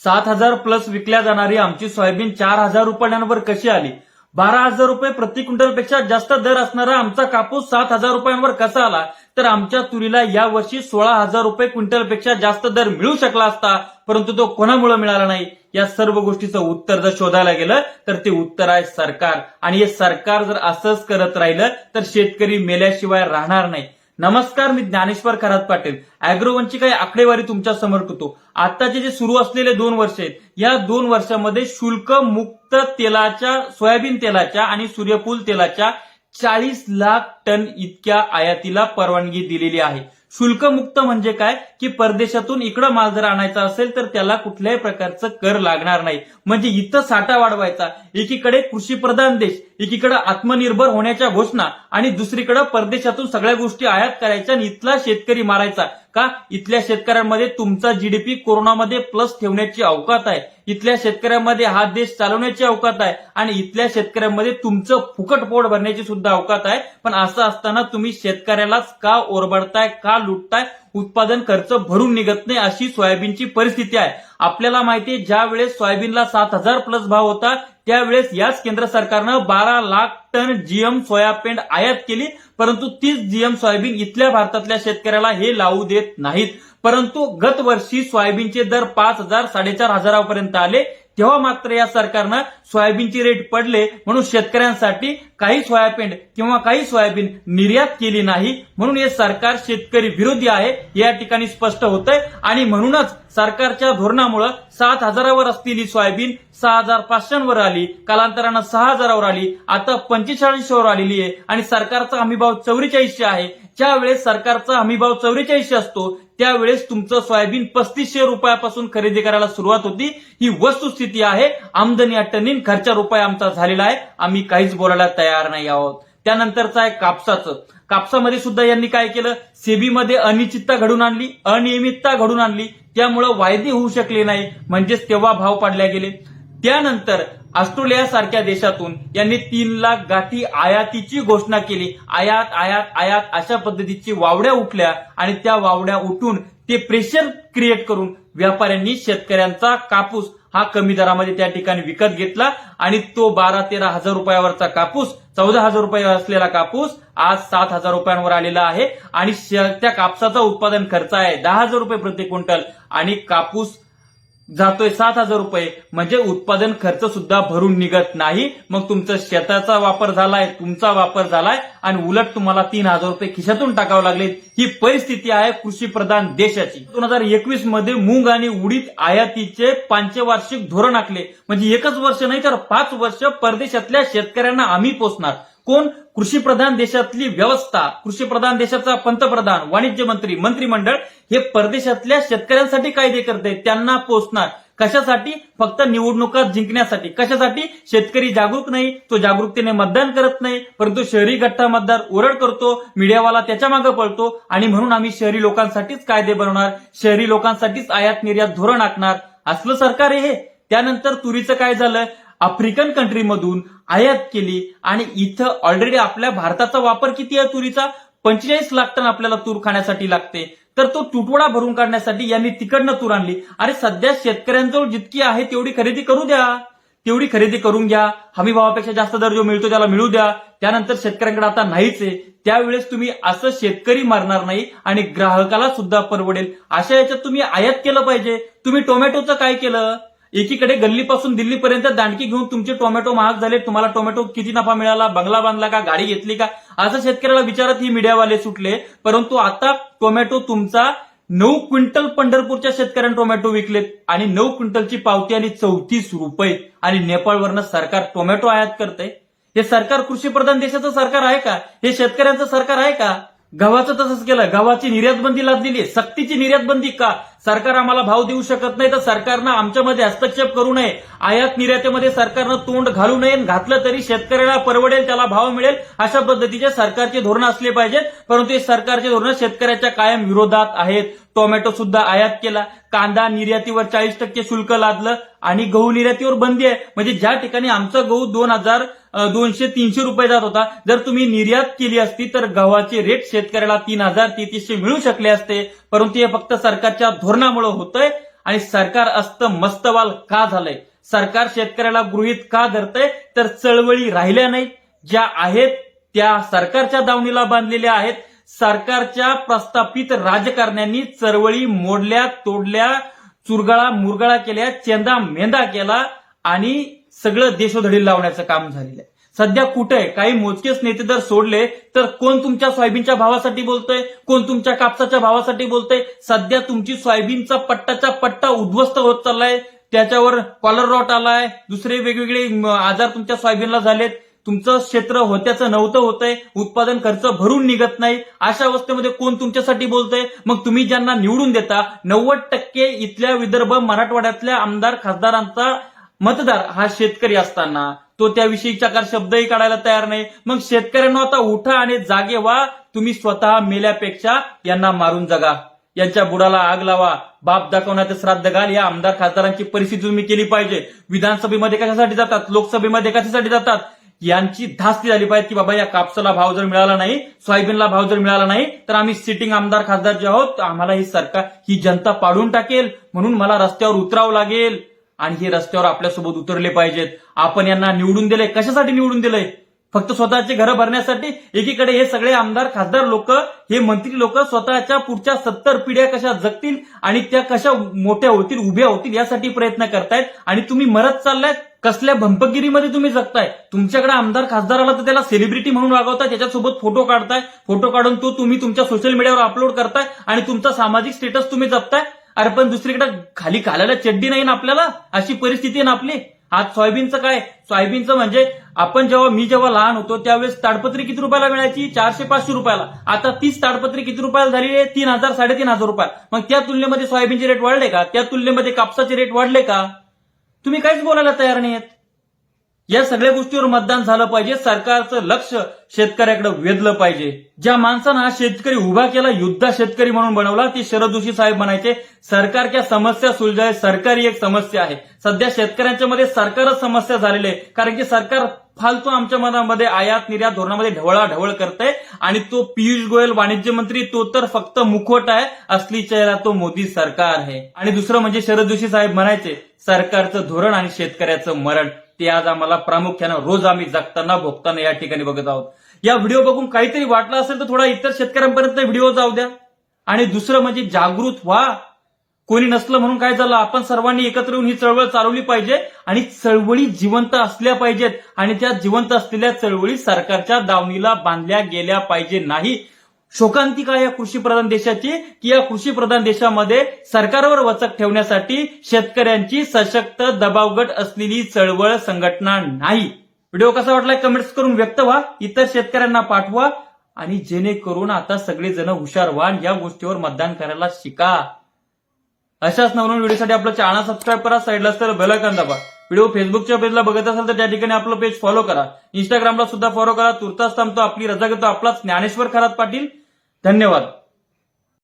7,000 plus विकल्या जाणारी आमची सोयाबीन 4,000 रुपयांवर कशी आली? 12,000 रुपये प्रति क्विंटलपेक्षा जास्त दर असणारा आमचा कापूस 7,000 रुपयांवर कसा आला? तर आमच्या तुरीला यावर्षी 16,000 रुपये क्विंटलपेक्षा जास्त दर मिळू शकला असता, परंतु तो कोणामुळे मिळाला नाही? या सर्व गोष्टीचं उत्तर जर शोधायला गेलं तर ते उत्तर आहे सरकार. आणि हे सरकार जर असंच करत राहिलं तर शेतकरी मेल्याशिवाय राहणार नाही. नमस्कार, मी ज्ञानेश्वर खरात पाटील. अॅग्रोवनची काही आकडेवारी तुमच्या समोर ठेवतो. आताचे जे सुरू असलेले 2 वर्ष आहेत, या 2 वर्षामध्ये शुल्क मुक्त तेलाच्या, सोयाबीन तेलाच्या आणि सूर्यफूल तेलाच्या 40 लाख टन इतक्या आयातीला परवानगी दिलेली आहे. शुल्क मुक्त म्हणजे काय की परदेशातून इकडं माल जर आणायचा असेल तर त्याला कुठल्याही प्रकारचं कर लागणार नाही. म्हणजे इथं साठा वाढवायचा, एकीकडे कृषी प्रधान देश, एकीकडे आत्मनिर्भर होण्याच्या घोषणा आणि दुसरीकडे परदेशातून सगळ्या गोष्टी आयात करायच्या आणि इथला शेतकरी मारायचा. का? इथल्या शेतकऱ्यांमध्ये तुमचा जीडीपी कोरोनामध्ये प्लस ठेवण्याची अवकात आहे. इथल्या शेतकऱ्यांमध्ये हा देश चालवण्याची अवकात आहे आणि इथल्या शेतकऱ्यांमध्ये तुमचं फुकट पोट भरण्याची सुद्धा अवकात आहे. पण असं असताना तुम्ही शेतकऱ्यालाच का ओरबडताय, का लुटताय? उत्पादन खर्च भरून निघत नाही, अशी सोयाबीनची परिस्थिती आहे. आपल्याला माहितीये, ज्या वेळेस सोयाबीनला 7,000 प्लस भाव होता त्यावेळेस याच केंद्र सरकारनं 12 लाख टन जीएम सोयाबीन आयात केली, परंतु तीच जीएम सोयाबीन इथल्या भारतातल्या शेतकऱ्याला हे लावू देत नाहीत. परंतु गत वर्षी सोयाबीनचे दर 5,000 4,500 पर्यंत आले, तेव्हा मात्र या सरकारनं सोयाबीनची रेट पडले म्हणून शेतकऱ्यांसाठी काही सोयाबीन किंवा काही सोयाबीन निर्यात केली नाही. म्हणून हे सरकार शेतकरी विरोधी आहे या ठिकाणी स्पष्ट होतंय. आणि म्हणूनच सरकारच्या धोरणामुळे 7,000 वर असलेली सोयाबीन 6,500 वर आली, कालांतरानं 6,000 वर आली, आता 4500 वर आलेली आहे. आणि सरकारचा हमीभाव 4400 आहे. ज्या वेळेस सरकारचा हमीभाव 4400 असतो त्यावेळेस तुमचं सोयाबीन 3500 रुपयापासून खरेदी करायला सुरुवात होती. ही वस्तुस्थिती आहे. आमदनी अट्टनीन खर्चा रुपये आमचा झालेला आहे. आम्ही काहीच बोलायला तयार नाही आहोत. त्यानंतरचं आहे कापसाचं. कापसामध्ये सुद्धा यांनी काय केलं? सेबीमध्ये अनिश्चितता घडून आणली, अनियमितता घडून आणली, त्यामुळे वायदे होऊ शकले नाही, म्हणजेच तेव्हा भाव पाडले गेले. त्यानंतर ऑस्ट्रेलिया सारख्या देशातून यांनी 3 लाख गाठी आयातीची घोषणा केली. आयात आयात आयात अशा पद्धतीची वावड्या उठल्या आणि त्या वावड्या उठून ते प्रेशर क्रिएट करून व्यापाऱ्यांनी शेतकऱ्यांचा कापूस हा कमी दरामध्ये त्या ठिकाणी विकत घेतला आणि तो 12-13 हजार रुपयावरचा कापूस, 14,000 रुपये असलेला कापूस आज 7,000 रुपयांवर आलेला आहे. आणि त्या कापसाचा उत्पादन खर्च आहे 10,000 रुपये प्रति क्विंटल आणि कापूस जातोय 7,000 रुपये, म्हणजे उत्पादन खर्च सुद्धा भरून निघत नाही. मग तुमचा शेताचा वापर झालाय, तुमचा वापर झालाय आणि उलट तुम्हाला 3,000 रुपये खिशातून टाकावे लागले. ही परिस्थिती आहे कृषी प्रधान देशाची. 2021 मध्ये मूग आणि उडीद आयातीचे पंचवार्षिक धोरण आखले. म्हणजे एकच वर्ष नाही तर 5 वर्ष परदेशातल्या शेतकऱ्यांना आम्ही पोचणार. कोण? कृषी प्रधान देशातली व्यवस्था, कृषी प्रधान देशाचा पंतप्रधान, वाणिज्य मंत्री, मंत्रिमंडळ हे परदेशातल्या शेतकऱ्यांसाठी कायदे करते, त्यांना पोचणार. कशासाठी? फक्त निवडणुका जिंकण्यासाठी. कशासाठी? शेतकरी जागरूक नाही, तो जागरूकतेने मतदान करत नाही, परंतु शहरी गठ्ठा मतदार ओरड करतो, मीडियावाला त्याच्या मागे पळतो आणि म्हणून आम्ही शहरी लोकांसाठीच कायदे बनवणार, शहरी लोकांसाठीच आयात निर्यात धोरण आखणार, असलं सरकार आहे हे. त्यानंतर तुरीचं काय झालं? आफ्रिकन कंट्रीमधून आयात केली आणि इथं ऑलरेडी आपल्या भारताचा वापर किती आहे तुरीचा? 45 लाख टन आपल्याला तूर खाण्यासाठी लागते. तर तो तुटवडा भरून काढण्यासाठी यांनी तिकडनं तूर आणली. अरे सध्या शेतकऱ्यांजवळ जितकी आहे तेवढी खरेदी करू द्या, तेवढी खरेदी करून घ्या. हमी भावापेक्षा जास्त दर जो मिळतो त्याला मिळू द्या. त्यानंतर शेतकऱ्यांकडे आता नाहीच आहे, त्यावेळेस तुम्ही असं शेतकरी मारणार नाही आणि ग्राहकाला सुद्धा परवडेल अशा याच्यात तुम्ही आयात केलं पाहिजे. तुम्ही टोमॅटोचं काय केलं? एकीकडे गल्लीपासून दिल्लीपर्यंत दांडकी घेऊन तुमचे टोमॅटो महाग झाले. तुम्हाला टोमॅटो किती नफा मिळाला? बंगला बांधला का? गाडी घेतली का? असं शेतकऱ्याला विचारत ही मीडियावाले सुटले. परंतु आता टोमॅटो तुमचा 9 क्विंटल पंढरपूरच्या शेतकऱ्यांनी टोमॅटो विकलेत आणि 9 क्विंटलची पावती आली 34 रुपये. आणि नेपाळवरनं सरकार टोमॅटो आयात करतंय. हे सरकार कृषी प्रधान देशाचं सरकार आहे का? हे शेतकऱ्यांचं सरकार आहे का? गव्हाचं तसंच केलं. गव्हाची निर्यात बंदी लादलेली आहे, सक्तीची निर्यात बंदी. का? सरकार आम्हाला भाव देऊ शकत नाही तर सरकारनं आमच्यामध्ये हस्तक्षेप करू नये, आयात निर्यातीमध्ये सरकारनं तोंड घालू नये. घातलं तरी शेतकऱ्याला परवडेल, त्याला भाव मिळेल अशा पद्धतीचे सरकारचे धोरण असले पाहिजेत. परंतु हे सरकारचे धोरण शेतकऱ्याच्या कायम विरोधात आहेत. टोमॅटो सुद्धा आयात केला, कांदा निर्यातीवर 40% शुल्क लादलं आणि गहू निर्यातीवर बंदी आहे. म्हणजे ज्या ठिकाणी आमचा गहू 2,200-300 रुपये जात होता, जर तुम्ही निर्यात केली असती तर गव्हाचे रेट शेतकऱ्याला 3,000-3,300 मिळू शकले असते. परंतु हे फक्त सरकारच्या धोरणामुळे होतंय. आणि सरकार मस्तवाल का झालंय? सरकार शेतकऱ्याला गृहीत का धरतंय? तर चळवळी राहिल्या नाहीत, ज्या आहेत त्या सरकारच्या दावणीला बांधलेल्या आहेत. सरकारच्या प्रस्थापित राजकारण्यांनी चळवळी मोडल्या, तोडल्या, चुरगळा मुरगळा केल्या, चेंदा मेंदा केला आणि सगळं देशोधडी लावण्याचं काम झालेलं आहे. सध्या कुठे काही मोजकेच नेते जर सोडले तर कोण तुमच्या सोयाबीनच्या भावासाठी बोलतोय, कोण तुमच्या कापसाच्या भावासाठी बोलतोय? सध्या तुमची सोयाबीनचा पट्टाचा पट्टा उद्ध्वस्त होत चाललाय, त्याच्यावर कॉलर रॉट आलाय, दुसरे वेगवेगळे आजार तुमच्या सोयाबीनला झालेत, तुमचं क्षेत्र होत्याचं नव्हतं होतंय, उत्पादन खर्च भरून निघत नाही. अशा अवस्थेमध्ये कोण तुमच्यासाठी बोलतंय? मग तुम्ही ज्यांना निवडून देता 90% इथल्या विदर्भ मराठवाड्यातल्या आमदार खासदारांचा मतदार हा शेतकरी असताना तो त्याविषयी चकार शब्दही काढायला तयार नाही. मग शेतकऱ्यांना आता उठा आणि जागे व्हा. तुम्ही स्वतः मेल्यापेक्षा यांना मारून जगा, यांच्या बुडाला आग लावा, बाप दाखवण्याचं श्राद्ध घाल. या आमदार खासदारांची परिस्थिती तुम्ही केली पाहिजे. विधानसभेमध्ये कशासाठी जातात, लोकसभेमध्ये कशासाठी जातात? यांची धास्ती झाली पाहिजे की बाबा या कापसाला भाव जर मिळाला नाही, सोयाबीनला भाव जर मिळाला नाही तर आम्ही सिटिंग आमदार खासदार जे आहोत आम्हाला ही सरकार ही जनता पाडून टाकेल, म्हणून मला रस्त्यावर उतरावं लागेल. आणि हे रस्त्यावर आपल्यासोबत उतरले पाहिजेत. आपण यांना निवडून दिलंय, कशासाठी निवडून दिलंय? फक्त स्वतःची घरं भरण्यासाठी? एकीकडे हे सगळे आमदार खासदार लोक, हे मंत्री लोक स्वतःच्या पुढच्या 70 पिढ्या कशा जगतील आणि त्या कशा मोठ्या होतील, उभ्या होतील यासाठी प्रयत्न करतायत. आणि तुम्ही मरत चाललाय. कसल्या भंपगिरीमध्ये तुम्ही जगताय? तुमच्याकडे आमदार खासदार आला तर त्याला सेलिब्रिटी म्हणून वागवताय, त्याच्यासोबत फोटो काढताय, फोटो काढून तो तुम्ही तुमच्या सोशल मीडियावर अपलोड करताय आणि तुमचा सामाजिक स्टेटस तुम्ही जपताय. अरे पण दुसरीकडे खाली घालायला चड्डी नाही ना आपल्याला, अशी परिस्थिती आहे ना आपली. आज सोयाबीनचं काय? सोयाबीनचं म्हणजे मी जेव्हा लहान होतो त्यावेळेस ताडपत्री किती रुपयाला मिळायची? 400-500 रुपयाला. आता तीच ताडपत्री किती रुपयाला झाली आहे? 3,000-3,500 रुपये. मग त्या तुलनेमध्ये सोयाबीनचे रेट वाढले का? त्या तुलनेमध्ये कापसाचे रेट वाढले का? तुम्ही काहीच बोलायला तयार नाहीयेत. या सगळ्या गोष्टीवर मतदान झालं पाहिजे. सरकारचं लक्ष शेतकऱ्याकडे वेधलं पाहिजे. ज्या माणसानं हा शेतकरी उभा केला, युद्ध शेतकरी म्हणून बनवला, ते शरद जोशी साहेब म्हणायचे सरकारच्या समस्या सुलझाय. सरकारी एक समस्या आहे सध्या शेतकऱ्यांच्या मध्ये, सरकारच समस्या झालेली आहे. कारण की सरकार फालतू आमच्या मनामध्ये आयात निर्यात धोरणामध्ये ढवळाढवळ करतंय आणि तो पियुष गोयल वाणिज्य मंत्री तो तर फक्त मुखवट आहे, असली चेहरा तो मोदी सरकार आहे. आणि दुसरं म्हणजे शरद जोशी साहेब म्हणायचे सरकारचं धोरण आणि शेतकऱ्याचं मरण. ते आज आम्हाला प्रामुख्यानं रोज आम्ही जगताना भोगताना या ठिकाणी बघत आहोत. या व्हिडिओ बघून काहीतरी वाटलं असेल तर थोडा इतर शेतकऱ्यांपर्यंत व्हिडिओ जाऊ द्या. आणि दुसरं म्हणजे जागृत व्हा. कोणी नसलं म्हणून काय झालं, आपण सर्वांनी एकत्र येऊन ही चळवळ चालवली पाहिजे. आणि चळवळी जिवंत असल्या पाहिजेत आणि त्या जिवंत असलेल्या चळवळी सरकारच्या दावणीला बांधल्या गेल्या पाहिजे नाही. शोकांतिका या कृषीप्रधान देशाची की या कृषीप्रधान देशामध्ये सरकारवर वचक ठेवण्यासाठी शेतकऱ्यांची सशक्त दबावगट असलेली चळवळ संघटना नाही. व्हिडिओ कसा वाटलाय कमेंट्स करून व्यक्त व्हा, इतर शेतकऱ्यांना पाठवा आणि जेणेकरून आता सगळेजण हुशार व्हा, या गोष्टीवर मतदान करायला शिका. अशाच नवनवीन व्हिडिओसाठी आपलं चॅनल सबस्क्राईब करा, साईडला असलेलं बेल आयकॉन दाबा. व्हिडिओ फेसबुकच्या पेजला बघत असाल तर त्या ठिकाणी आपलं पेज फॉलो करा, इंस्टाग्रामला सुद्धा फॉलो करा. तुर्तास थांबतो, आपली रजा घेतो. आपला ज्ञानेश्वर खरात पाटील. धन्यवाद.